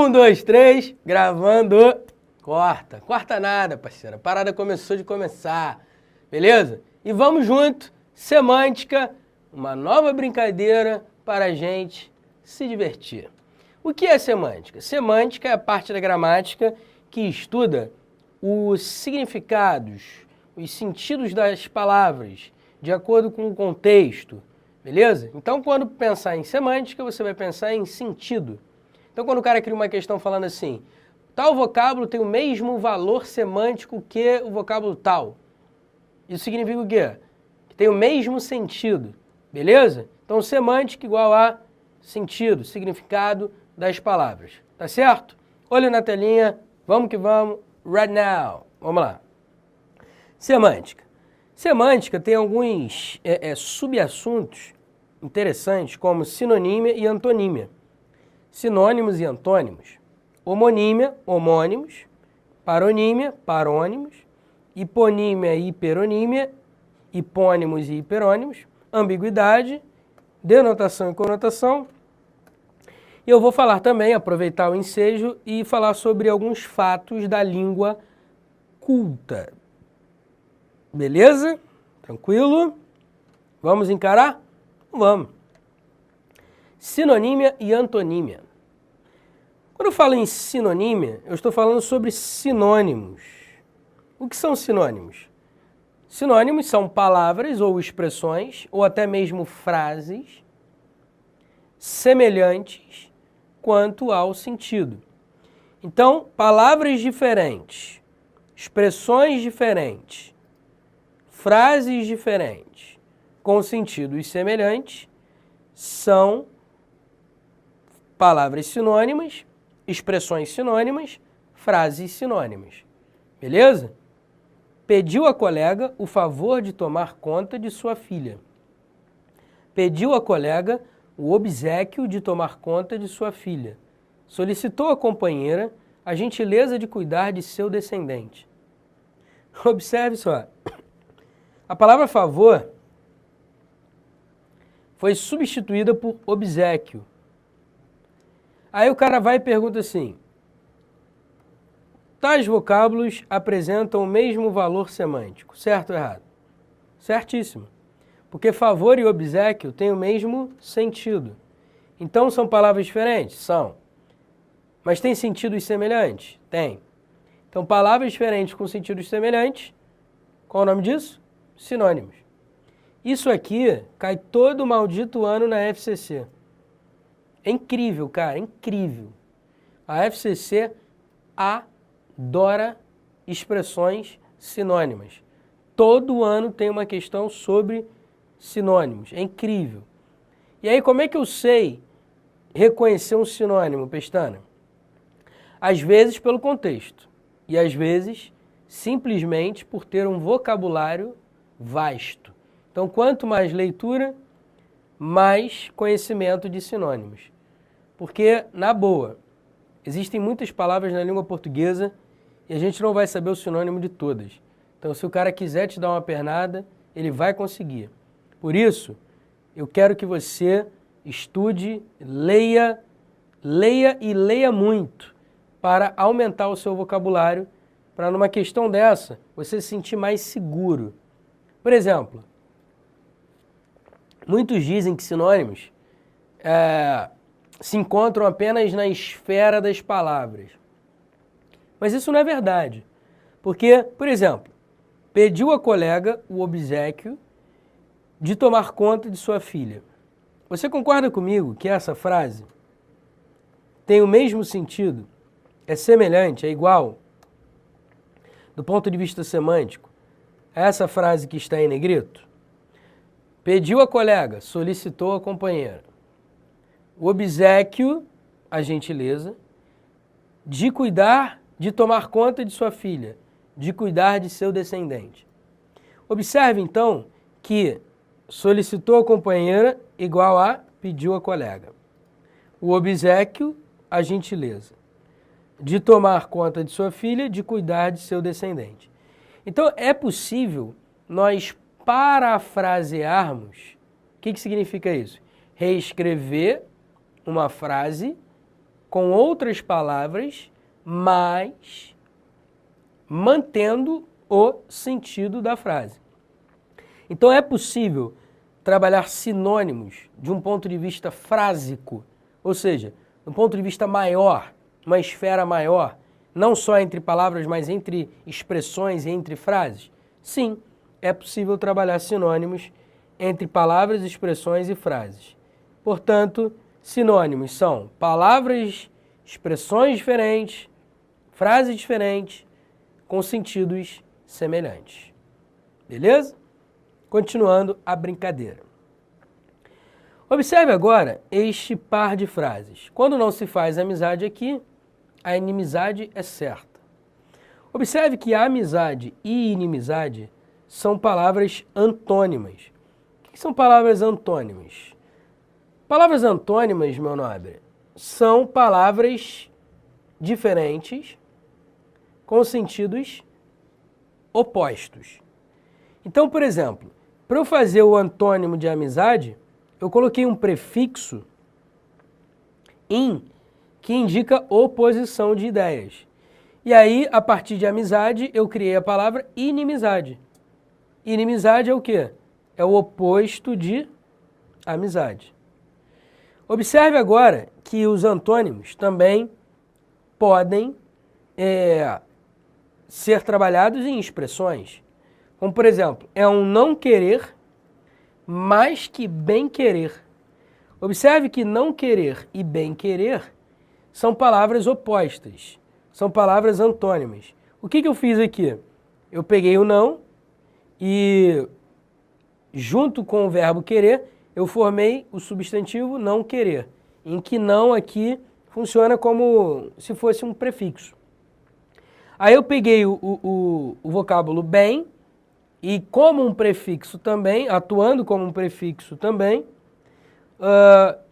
Um, dois, três, gravando. Corta. Corta nada, parceira. A parada começou de começar. Beleza? E vamos junto. Semântica, uma nova brincadeira para a gente se divertir. O que é semântica? Semântica é a parte da gramática que estuda os significados, os sentidos das palavras, de acordo com o contexto. Beleza? Então, quando pensar em semântica, você vai pensar em sentido. Então, quando o cara cria uma questão falando assim, tal vocábulo tem o mesmo valor semântico que o vocábulo tal. Isso significa o quê? Que tem o mesmo sentido, beleza? Então, semântica igual a sentido, significado das palavras, tá certo? Olho na telinha, vamos que vamos, right now. Vamos lá. Semântica. Semântica tem alguns subassuntos interessantes, como sinonímia e antonímia. Sinônimos e antônimos. Homonímia, homônimos. Paronímia, parônimos. Hiponímia e hiperonímia. Hipônimos e hiperônimos. Ambiguidade, denotação e conotação. E eu vou falar também, aproveitar o ensejo e falar sobre alguns fatos da língua culta. Beleza? Tranquilo? Vamos encarar? Vamos. Sinonímia e antonímia. Quando eu falo em sinonímia, eu estou falando sobre sinônimos. O que são sinônimos? Sinônimos são palavras ou expressões, ou até mesmo frases, semelhantes quanto ao sentido. Então, palavras diferentes, expressões diferentes, frases diferentes, com sentidos semelhantes, são palavras sinônimas, expressões sinônimas, frases sinônimas. Beleza? Pediu a colega o favor de tomar conta de sua filha. Pediu a colega o obséquio de tomar conta de sua filha. Solicitou à companheira a gentileza de cuidar de seu descendente. Observe só. A palavra favor foi substituída por obséquio. Aí o cara vai e pergunta assim, tais vocábulos apresentam o mesmo valor semântico, certo ou errado? Certíssimo. Porque favor e obséquio têm o mesmo sentido. Então são palavras diferentes? São. Mas têm sentidos semelhantes? Tem. Então palavras diferentes com sentidos semelhantes, qual o nome disso? Sinônimos. Isso aqui cai todo maldito ano na FCC. É incrível, cara, é incrível. A FCC adora expressões sinônimas. Todo ano tem uma questão sobre sinônimos. É incrível. E aí, como é que eu sei reconhecer um sinônimo, Pestana? Às vezes pelo contexto. E às vezes simplesmente por ter um vocabulário vasto. Então, quanto mais leitura, mais conhecimento de sinônimos. Porque, na boa, existem muitas palavras na língua portuguesa e a gente não vai saber o sinônimo de todas. Então, se o cara quiser te dar uma pernada, ele vai conseguir. Por isso, eu quero que você estude, leia e leia muito para aumentar o seu vocabulário, para numa questão dessa, você se sentir mais seguro. Por exemplo, muitos dizem que sinônimos se encontram apenas na esfera das palavras. Mas isso não é verdade. Porque, por exemplo, pediu a colega o obséquio de tomar conta de sua filha. Você concorda comigo que essa frase tem o mesmo sentido, é semelhante, é igual, do ponto de vista semântico, a essa frase que está em negrito? Pediu a colega, solicitou a companheira. O obséquio, a gentileza, de cuidar, de tomar conta de sua filha, de cuidar de seu descendente. Observe, então, que solicitou a companheira igual a pediu a colega. O obséquio, a gentileza, de tomar conta de sua filha, de cuidar de seu descendente. Então, é possível nós parafrasearmos. O que significa isso? Reescrever uma frase com outras palavras, mas mantendo o sentido da frase. Então é possível trabalhar sinônimos de um ponto de vista frásico, ou seja, de um ponto de vista maior, uma esfera maior, não só entre palavras, mas entre expressões e entre frases? Sim, é possível trabalhar sinônimos entre palavras, expressões e frases. Portanto, sinônimos são palavras, expressões diferentes, frases diferentes, com sentidos semelhantes. Beleza? Continuando a brincadeira. Observe agora este par de frases. Quando não se faz amizade aqui, a inimizade é certa. Observe que amizade e inimizade são palavras antônimas. O que são palavras antônimas? Palavras antônimas, meu nobre, são palavras diferentes com sentidos opostos. Então, por exemplo, para eu fazer o antônimo de amizade, eu coloquei um prefixo in, que indica oposição de ideias. E aí, a partir de amizade, eu criei a palavra inimizade. Inimizade é o quê? É o oposto de amizade. Observe agora que os antônimos também podem ser trabalhados em expressões. Como, por exemplo, é um não querer mais que bem querer. Observe que não querer e bem querer são palavras opostas, são palavras antônimas. O que eu fiz aqui? Eu peguei o não e, junto com o verbo querer, eu formei o substantivo não querer, em que não aqui funciona como se fosse um prefixo. Aí eu peguei o vocábulo bem e, como um prefixo também, atuando como um prefixo também,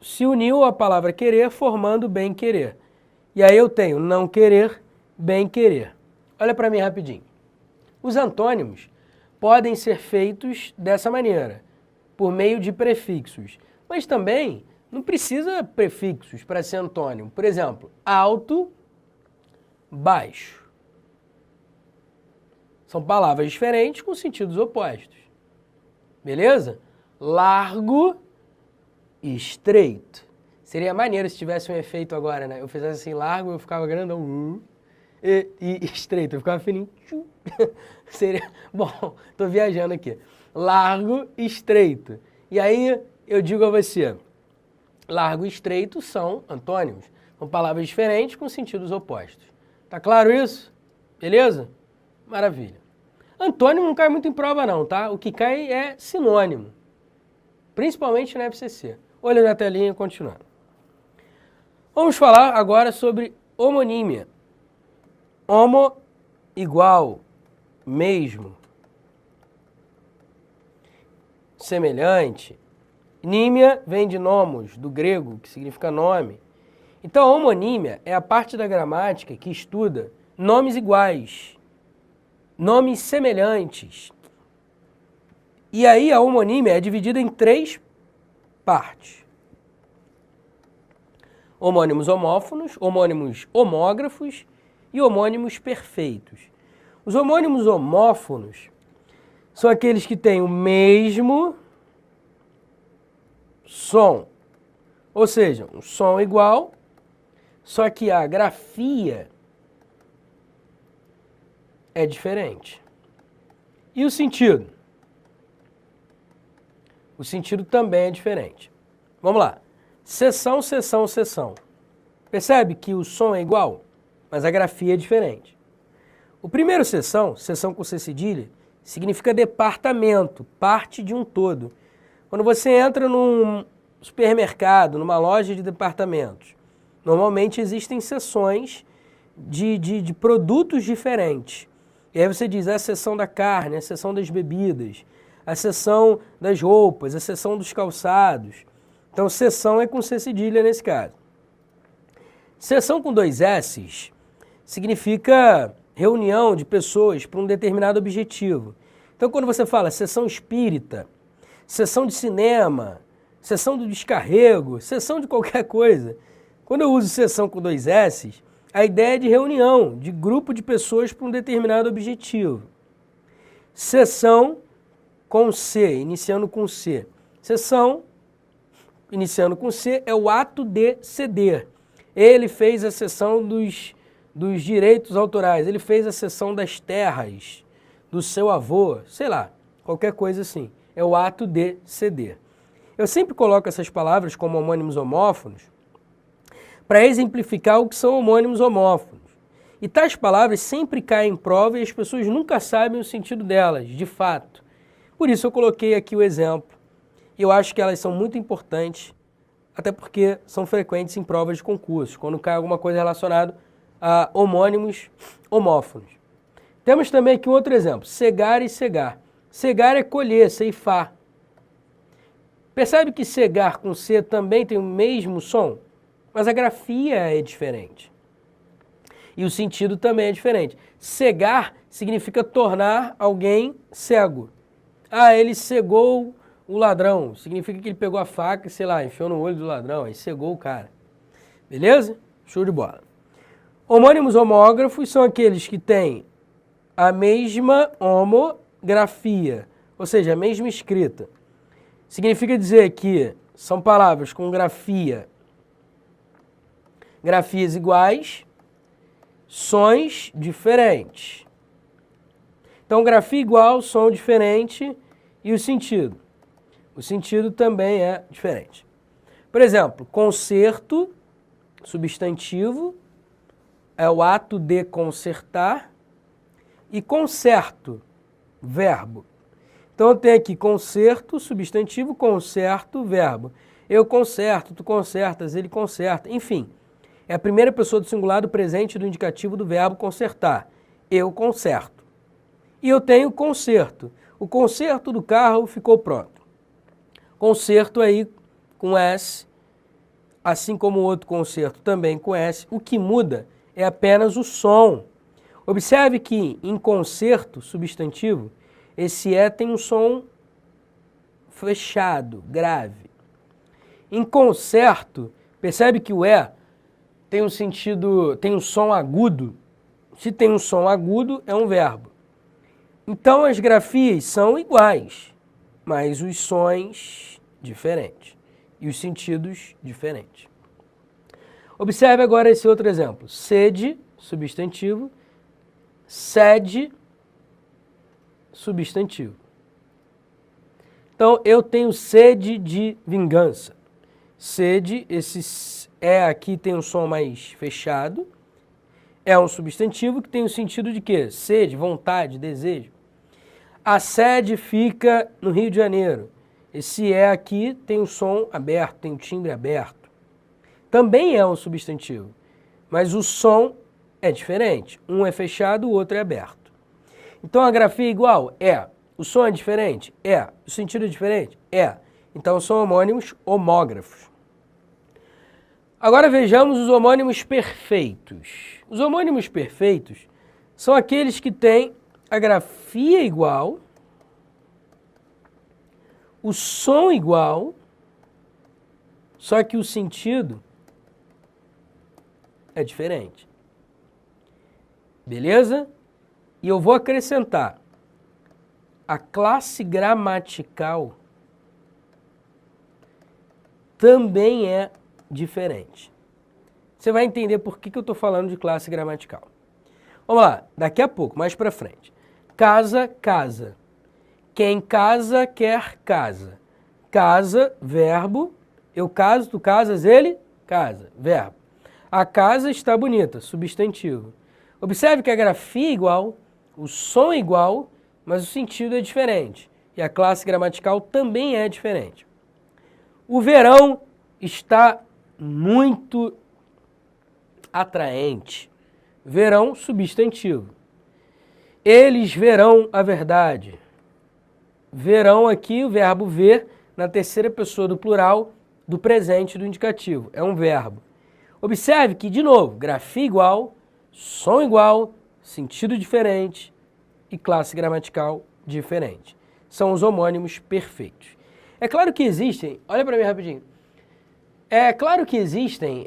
se uniu a palavra querer, formando bem querer. E aí eu tenho não querer, bem querer. Olha para mim rapidinho. Os antônimos podem ser feitos dessa maneira, por meio de prefixos. Mas também não precisa prefixos para ser antônimo. Por exemplo, alto, baixo. São palavras diferentes com sentidos opostos. Beleza? Largo e estreito. Seria maneiro se tivesse um efeito agora, né? Eu fizesse assim, largo, eu ficava grandão. E estreito, eu ficava fininho. Seria... Bom, tô viajando aqui. Largo e estreito. E aí eu digo a você, largo e estreito são antônimos. São palavras diferentes com sentidos opostos. Tá claro isso? Beleza? Maravilha. Antônimo não cai muito em prova não, tá? O que cai é sinônimo. Principalmente na FCC. Olha na telinha, continuando. Vamos falar agora sobre homonímia. Homo, igual, mesmo, semelhante. Nímia vem de nomos, do grego, que significa nome. Então, a homonímia é a parte da gramática que estuda nomes iguais, nomes semelhantes. E aí a homonímia é dividida em 3 partes. Homônimos homófonos, homônimos homógrafos e homônimos perfeitos. Os homônimos homófonos são aqueles que têm o mesmo som, ou seja, um som igual, só que a grafia é diferente. E o sentido? O sentido também é diferente. Vamos lá. Seção, seção, seção. Percebe que o som é igual, mas a grafia é diferente. O primeiro seção, seção com C cedilha, significa departamento, parte de um todo. Quando você entra num supermercado, numa loja de departamentos, normalmente existem seções de produtos diferentes. E aí você diz a seção da carne, a seção das bebidas, a seção das roupas, a seção dos calçados. Então, seção é com C cedilha nesse caso. Seção com 2 S's significa reunião de pessoas para um determinado objetivo. Então, quando você fala sessão espírita, sessão de cinema, sessão do descarrego, sessão de qualquer coisa, Quando eu uso sessão com 2 S, a ideia é de reunião, de grupo de pessoas para um determinado objetivo. Sessão com C, iniciando com C. Sessão, iniciando com C, é o ato de ceder. Ele fez a cessão dos direitos autorais, ele fez a cessão das terras do seu avô, sei lá, qualquer coisa assim. É o ato de ceder. Eu sempre coloco essas palavras como homônimos homófonos para exemplificar o que são homônimos homófonos. E tais palavras sempre caem em prova e as pessoas nunca sabem o sentido delas, de fato. Por isso eu coloquei aqui o exemplo. E eu acho que elas são muito importantes, até porque são frequentes em provas de concurso, quando cai alguma coisa relacionada a homônimos homófonos. Temos também aqui um outro exemplo, cegar e cegar. Cegar é colher, ceifar. Percebe que cegar com C também tem o mesmo som? Mas a grafia é diferente. E o sentido também é diferente. Cegar significa tornar alguém cego. Ah, ele cegou o ladrão. Significa que ele pegou a faca e, sei lá, enfiou no olho do ladrão, aí cegou o cara. Beleza? Show de bola. Homônimos homógrafos são aqueles que têm a mesma homografia, ou seja, a mesma escrita. Significa dizer que são palavras com grafias iguais, sons diferentes. Então, grafia igual, som diferente e o sentido. O sentido também é diferente. Por exemplo, concerto, substantivo, é o ato de concertar, e concerto, verbo. Então eu tenho aqui concerto, substantivo, concerto, verbo. Eu concerto, tu concertas, ele concerta, enfim. É a primeira pessoa do singular do presente do indicativo do verbo consertar. Eu conserto. E eu tenho conserto. O conserto do carro ficou pronto. Conserto aí com S, assim como o outro concerto também com S. O que muda é apenas o som. Observe que em concerto, substantivo, esse E tem um som fechado, grave. Em concerto, percebe que o E tem um sentido, tem um som agudo. Se tem um som agudo, é um verbo. Então as grafias são iguais, mas os sons diferentes e os sentidos diferentes. Observe agora esse outro exemplo. Sede, substantivo, sede, substantivo. Então, eu tenho sede de vingança. Sede, esse é aqui tem um som mais fechado. É um substantivo que tem o sentido de quê? Sede, vontade, desejo. A sede fica no Rio de Janeiro. Esse é aqui tem um som aberto, tem um timbre aberto. Também é um substantivo, mas o som é diferente. Um é fechado, o outro é aberto. Então a grafia é igual? É. O som é diferente? É. O sentido é diferente? É. Então são homônimos homógrafos. Agora vejamos os homônimos perfeitos. Os homônimos perfeitos são aqueles que têm a grafia igual, o som igual, só que o sentido é diferente. Beleza? E eu vou acrescentar a classe gramatical também é diferente. Você vai entender por que eu estou falando de classe gramatical. Vamos lá, daqui a pouco, mais para frente. Casa, casa. Quem casa, quer casa. Casa, verbo. Eu caso, tu casas, ele casa. Verbo. A casa está bonita, substantivo. Observe que a grafia é igual, o som é igual, mas o sentido é diferente. E a classe gramatical também é diferente. O verão está muito atraente. Verão, substantivo. Eles verão a verdade. Verão aqui, o verbo ver, na terceira pessoa do plural do presente do indicativo. É um verbo. Observe que, de novo, grafia igual, som igual, sentido diferente e classe gramatical diferente. São os homônimos perfeitos. É claro que existem, olha para mim rapidinho, É claro que existem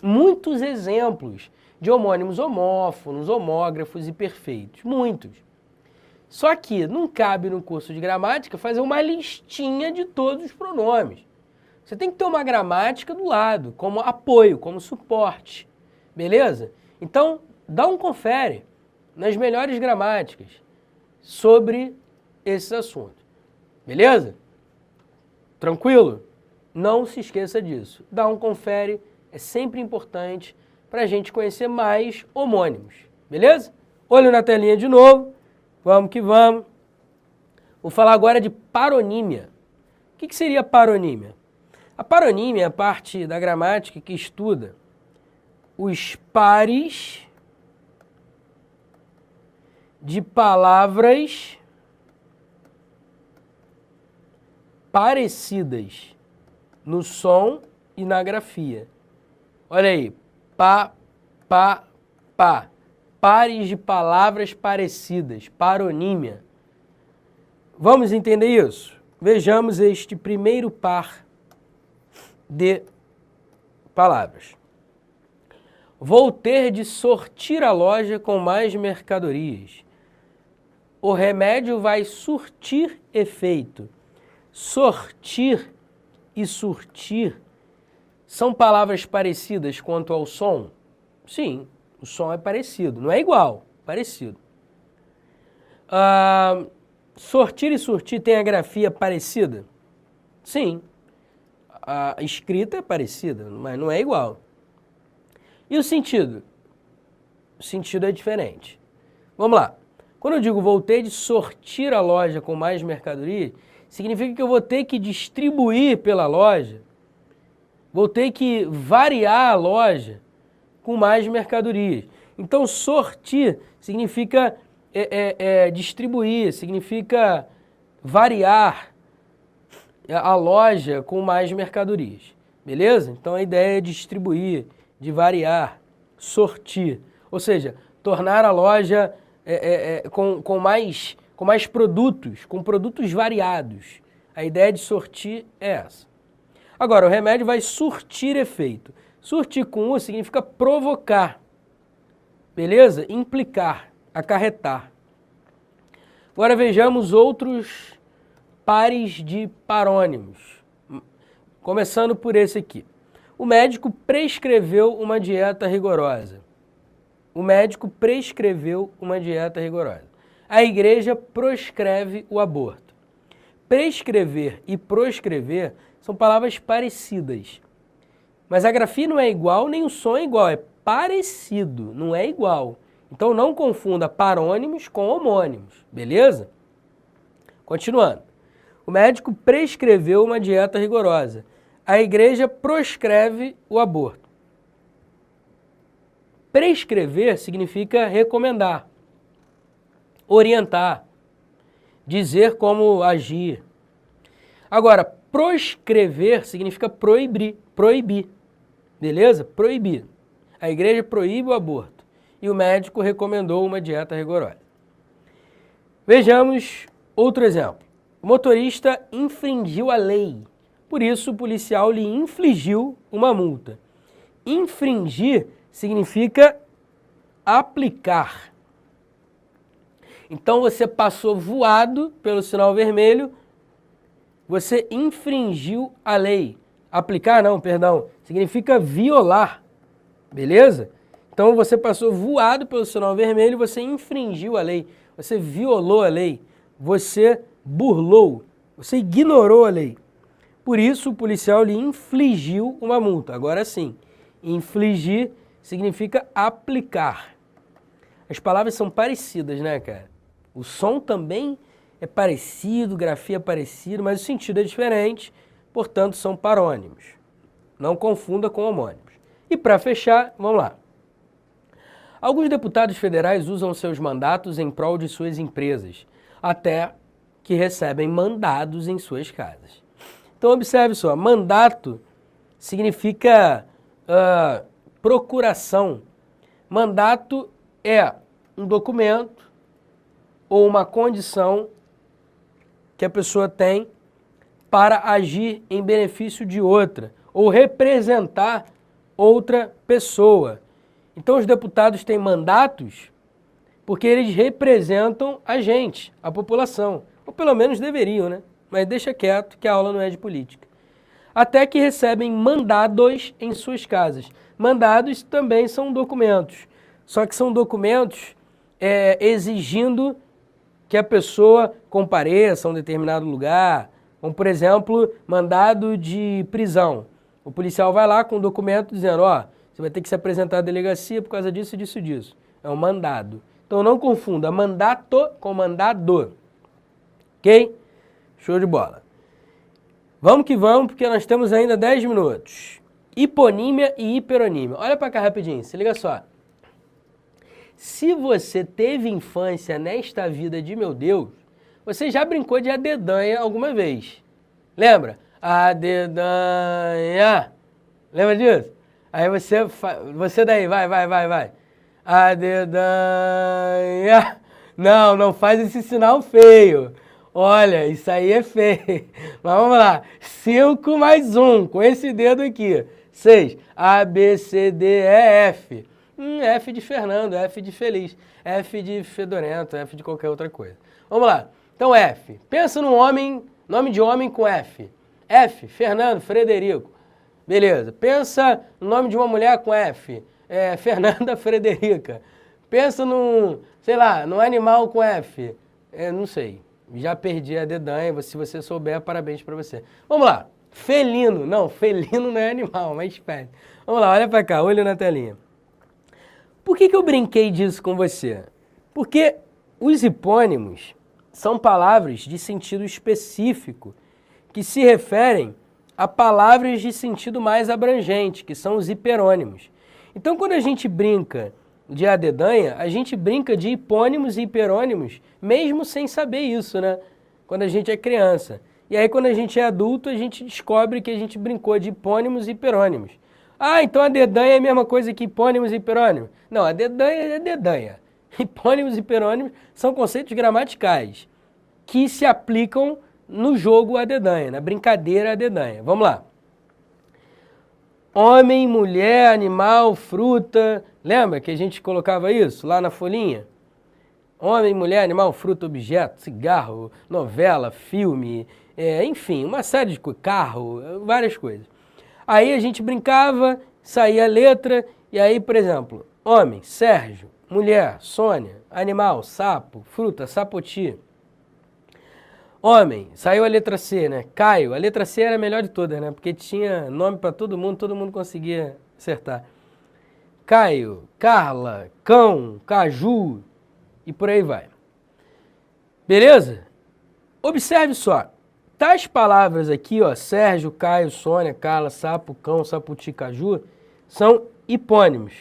muitos exemplos de homônimos homófonos, homógrafos e perfeitos. Muitos. Só que não cabe no curso de gramática fazer uma listinha de todos os pronomes. Você tem que ter uma gramática do lado, como apoio, como suporte. Beleza? Então, dá um confere nas melhores gramáticas sobre esses assuntos. Beleza? Tranquilo? Não se esqueça disso. Dá um confere, é sempre importante para a gente conhecer mais homônimos. Beleza? Olho na telinha de novo. Vamos que vamos. Vou falar agora de paronímia. O que seria paronímia? A paronímia é a parte da gramática que estuda os pares de palavras parecidas no som e na grafia. Olha aí, pá. Pares de palavras parecidas, paronímia. Vamos entender isso? Vejamos este primeiro par de palavras. Vou ter de sortir a loja com mais mercadorias. O remédio vai surtir efeito. Sortir e surtir são palavras parecidas quanto ao som? Sim, o som é parecido, não é igual, parecido. Sortir e surtir tem a grafia parecida? Sim. A escrita é parecida, mas não é igual. E o sentido? O sentido é diferente. Vamos lá. Quando eu digo vou ter de sortir a loja com mais mercadoria, significa que eu vou ter que distribuir pela loja, vou ter que variar a loja com mais mercadorias. Então, sortir significa distribuir, significa variar a loja com mais mercadorias. Beleza? Então, a ideia é distribuir, de variar, sortir. Ou seja, tornar a loja com mais produtos, com produtos variados. A ideia de sortir é essa. Agora, o remédio vai surtir efeito. Surtir com U significa provocar. Beleza? Implicar, acarretar. Agora vejamos outros pares de parônimos. Começando por esse aqui. O médico prescreveu uma dieta rigorosa. O médico prescreveu uma dieta rigorosa. A igreja proscreve o aborto. Prescrever e proscrever são palavras parecidas. Mas a grafia não é igual, nem o som é igual, é parecido, não é igual. Então não confunda parônimos com homônimos, beleza? Continuando. O médico prescreveu uma dieta rigorosa. A igreja proscreve o aborto. Prescrever significa recomendar, orientar, dizer como agir. Agora, proscrever significa proibir. Beleza? Proibir. A igreja proíbe o aborto e o médico recomendou uma dieta rigorosa. Vejamos outro exemplo. O motorista infringiu a lei, por isso o policial lhe infligiu uma multa. Infringir significa aplicar. Então você passou voado pelo sinal vermelho, você infringiu a lei. Aplicar não, perdão, significa violar, beleza? Então você passou voado pelo sinal vermelho, você infringiu a lei, você violou a lei, você burlou, você ignorou a lei. Por isso o policial lhe infligiu uma multa. Agora sim, infligir significa aplicar. As palavras são parecidas, né, cara? O som também é parecido, grafia é parecido, mas o sentido é diferente, portanto são parônimos. Não confunda com homônimos. E para fechar, vamos lá. Alguns deputados federais usam seus mandatos em prol de suas empresas, até que recebem mandados em suas casas. Então observe só, mandato significa procuração. Mandato é um documento ou uma condição que a pessoa tem para agir em benefício de outra ou representar outra pessoa. Então os deputados têm mandatos porque eles representam a gente, a população. Ou pelo menos deveriam, né? Mas deixa quieto que a aula não é de política. Até que recebem mandados em suas casas. Mandados também são documentos. Só que são documentos exigindo que a pessoa compareça a um determinado lugar. Como, por exemplo, mandado de prisão. O policial vai lá com um documento dizendo, ó, você vai ter que se apresentar à delegacia por causa disso, disso, disso. É um mandado. Então não confunda mandato com mandado. Ok? Show de bola. Vamos que vamos, porque nós temos ainda 10 minutos. Hiponímia e hiperonímia. Olha para cá rapidinho, se liga só. Se você teve infância nesta vida de meu Deus, você já brincou de adedanha alguma vez. Lembra? Adedanha. Lembra disso? Aí você daí, vai. Adedanha. Não faz esse sinal feio. Olha, isso aí é feio. Mas vamos lá. 5 mais 1, com esse dedo aqui. 6. A, B, C, D, E, F. F de Fernando, F de feliz, F de fedorento, F de qualquer outra coisa. Vamos lá. Então, F. Pensa num homem, nome de homem com F. F, Fernando, Frederico. Beleza. Pensa no nome de uma mulher com F. Fernanda Frederica. Pensa num, sei lá, num animal com F. Não sei. Já perdi a dedanha. Se você souber, parabéns pra você. Vamos lá. Felino. Não, felino não é animal, mas espécie. Vamos lá, olha pra cá, olho na telinha. Por que eu brinquei disso com você? Porque os hipônimos são palavras de sentido específico que se referem a palavras de sentido mais abrangente, que são os hiperônimos. Então, quando a gente brinca de adedanha, a gente brinca de hipônimos e hiperônimos, mesmo sem saber isso, né? Quando a gente é criança. E aí, quando a gente é adulto, a gente descobre que a gente brincou de hipônimos e hiperônimos. Ah, então a dedanha é a mesma coisa que hipônimos e hiperônimos? Não, a dedanha é dedanha. Hipônimos e hiperônimos são conceitos gramaticais que se aplicam no jogo a dedanha, na brincadeira a dedanha. Vamos lá. Homem, mulher, animal, fruta. Lembra que a gente colocava isso lá na folhinha? Homem, mulher, animal, fruta, objeto, cigarro, novela, filme, enfim, uma série de coisas, carro, várias coisas. Aí a gente brincava, saía a letra, e aí, por exemplo, homem, Sérgio, mulher, Sônia, animal, sapo, fruta, sapoti. Homem, saiu a letra C, né? Caio, a letra C era a melhor de todas, né? Porque tinha nome para todo mundo conseguia acertar. Caio, Carla, cão, caju e por aí vai. Beleza? Observe só. Tais palavras aqui, ó, Sérgio, Caio, Sônia, Carla, sapo, cão, sapoti, caju, são hipônimos.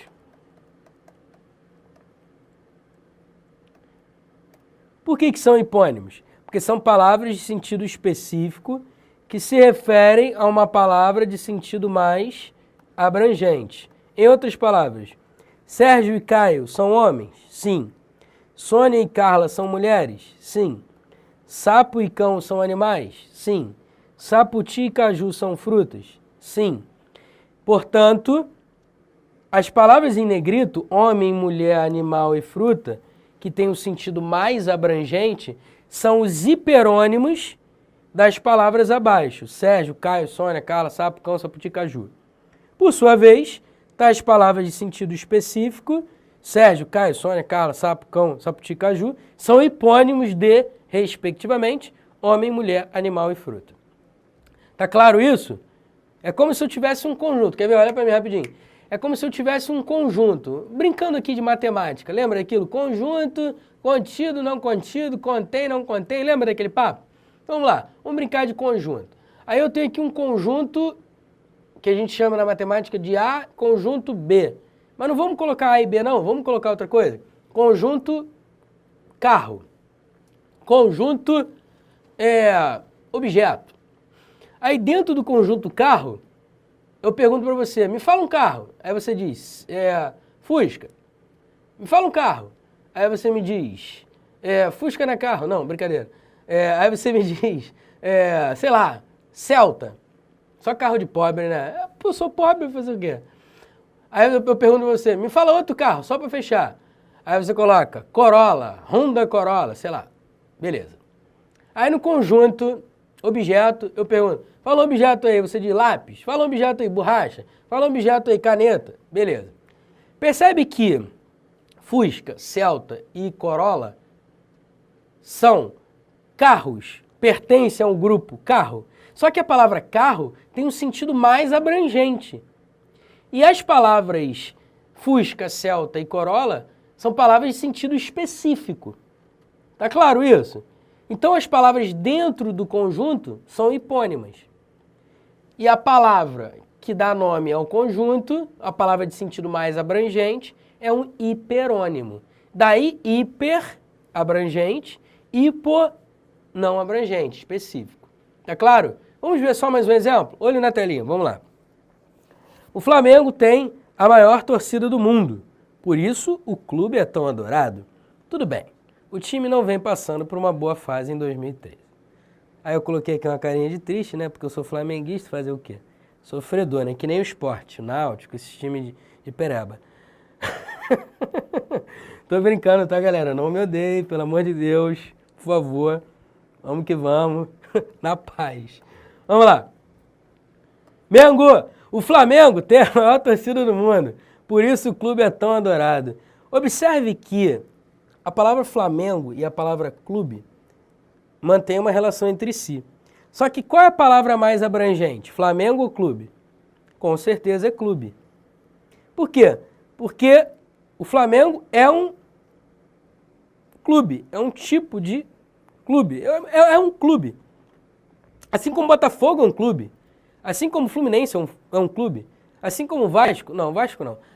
Por que são hipônimos? Porque são palavras de sentido específico que se referem a uma palavra de sentido mais abrangente. Em outras palavras, Sérgio e Caio são homens? Sim. Sônia e Carla são mulheres? Sim. Sapo e cão são animais? Sim. Sapoti e caju são frutas? Sim. Portanto, as palavras em negrito, homem, mulher, animal e fruta, que têm um sentido mais abrangente, são os hiperônimos das palavras abaixo. Sérgio, Caio, Sônia, Carla, sapo, cão, sapoti, caju. Por sua vez, tais palavras de sentido específico, Sérgio, Caio, Sônia, Carla, sapo, cão, sapoti, caju, são hipônimos de, respectivamente, homem, mulher, animal e fruta. Tá claro isso? É como se eu tivesse um conjunto. Quer ver? Olha para mim rapidinho. É como se eu tivesse um conjunto. Brincando aqui de matemática. Lembra daquilo? Conjunto, contido, não contido, contém, não contém. Lembra daquele papo? Então, vamos lá. Vamos brincar de conjunto. Aí eu tenho aqui um conjunto que a gente chama na matemática de A, conjunto B. Mas não vamos colocar A e B, não. Vamos colocar outra coisa. Conjunto carro. Conjunto objeto. Aí dentro do conjunto carro, eu pergunto para você, me fala um carro. Aí você diz, Fusca. Me fala um carro. Aí você me diz, Fusca não é carro. Não, brincadeira. Aí você me diz, sei lá, Celta. Só carro de pobre, né? Pô, sou pobre, fazer o quê? Aí eu pergunto a você, me fala outro carro, só para fechar. Aí você coloca Corolla, Honda Corolla, sei lá. Beleza. Aí no conjunto, objeto, eu pergunto, fala um objeto aí, você diz lápis, fala um objeto aí, borracha, fala um objeto aí, caneta. Beleza. Percebe que Fusca, Celta e Corolla são carros, pertencem a um grupo carro, só que a palavra carro tem um sentido mais abrangente. E as palavras Fusca, Celta e Corolla são palavras de sentido específico. Tá claro isso? Então as palavras dentro do conjunto são hipônimas. E a palavra que dá nome ao conjunto, a palavra de sentido mais abrangente, é um hiperônimo. Daí hiper, abrangente, hipo, não abrangente, específico. Tá claro? Vamos ver só mais um exemplo? Olho na telinha, vamos lá. O Flamengo tem a maior torcida do mundo, por isso o clube é tão adorado. Tudo bem, o time não vem passando por uma boa fase em 2013. Aí eu coloquei aqui uma carinha de triste, né, porque eu sou flamenguista, fazer o quê? Sofredor, né, que nem o Sport, o Náutico, esse time de pereba. Tô brincando, tá, galera? Não me odeie, pelo amor de Deus, por favor. Vamos que vamos, na paz. Vamos lá. Mengo! O Flamengo tem a maior torcida do mundo, por isso o clube é tão adorado. Observe que a palavra Flamengo e a palavra clube mantêm uma relação entre si. Só que qual é a palavra mais abrangente? Flamengo ou clube? Com certeza é clube. Por quê? Porque o Flamengo é um clube, é um tipo de clube, é um clube. Assim como o Botafogo é um clube. Assim como o Fluminense é um clube, assim como o Vasco não.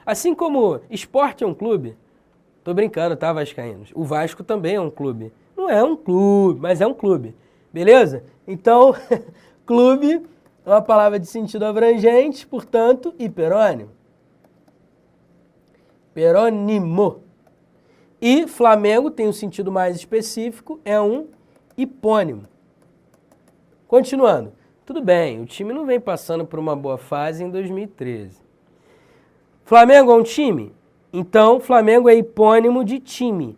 Assim como o Sport é um clube, tô brincando, tá, vascaínos? O Vasco também é um clube. Não é um clube, mas é um clube, beleza? Então, clube é uma palavra de sentido abrangente, portanto, hiperônimo. Hiperônimo. E Flamengo tem um sentido mais específico, é um hipônimo. Continuando. Tudo bem, o time não vem passando por uma boa fase em 2013. Flamengo é um time? Então, Flamengo é hipônimo de time.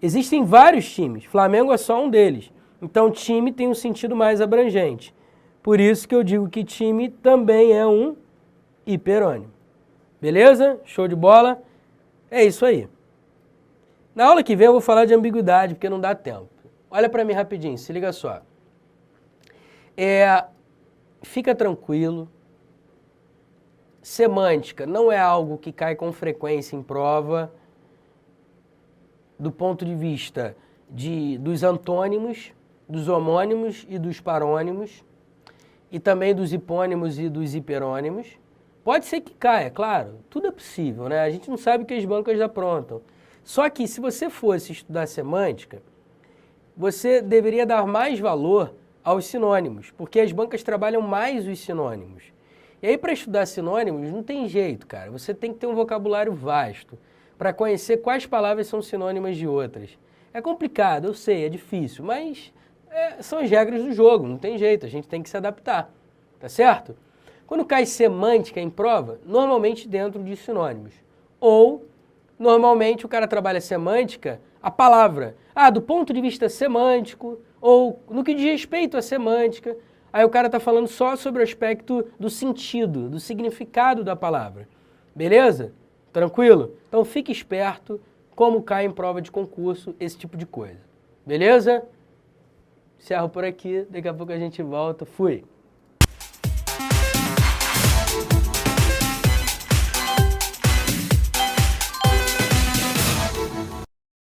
Existem vários times, Flamengo é só um deles. Então, time tem um sentido mais abrangente. Por isso que eu digo que time também é um hiperônimo. Beleza? Show de bola? É isso aí. Na aula que vem eu vou falar de ambiguidade, porque não dá tempo. Olha para mim rapidinho, se liga só. Fica tranquilo, semântica não é algo que cai com frequência em prova do ponto de vista dos antônimos, dos homônimos e dos parônimos, e também dos hipônimos e dos hiperônimos. Pode ser que caia, claro, tudo é possível, né? A gente não sabe o que as bancas aprontam. Só que se você fosse estudar semântica, você deveria dar mais valor aos sinônimos, porque as bancas trabalham mais os sinônimos. E aí, para estudar sinônimos, não tem jeito, cara. Você tem que ter um vocabulário vasto para conhecer quais palavras são sinônimas de outras. É complicado, eu sei, é difícil, mas são as regras do jogo, não tem jeito, a gente tem que se adaptar, tá certo? Quando cai semântica em prova, normalmente dentro de sinônimos. Ou, normalmente, o cara trabalha semântica, a palavra, do ponto de vista semântico, ou no que diz respeito à semântica, aí o cara está falando só sobre o aspecto do sentido, do significado da palavra. Beleza? Tranquilo? Então fique esperto como cai em prova de concurso esse tipo de coisa. Beleza? Encerro por aqui, daqui a pouco a gente volta. Fui!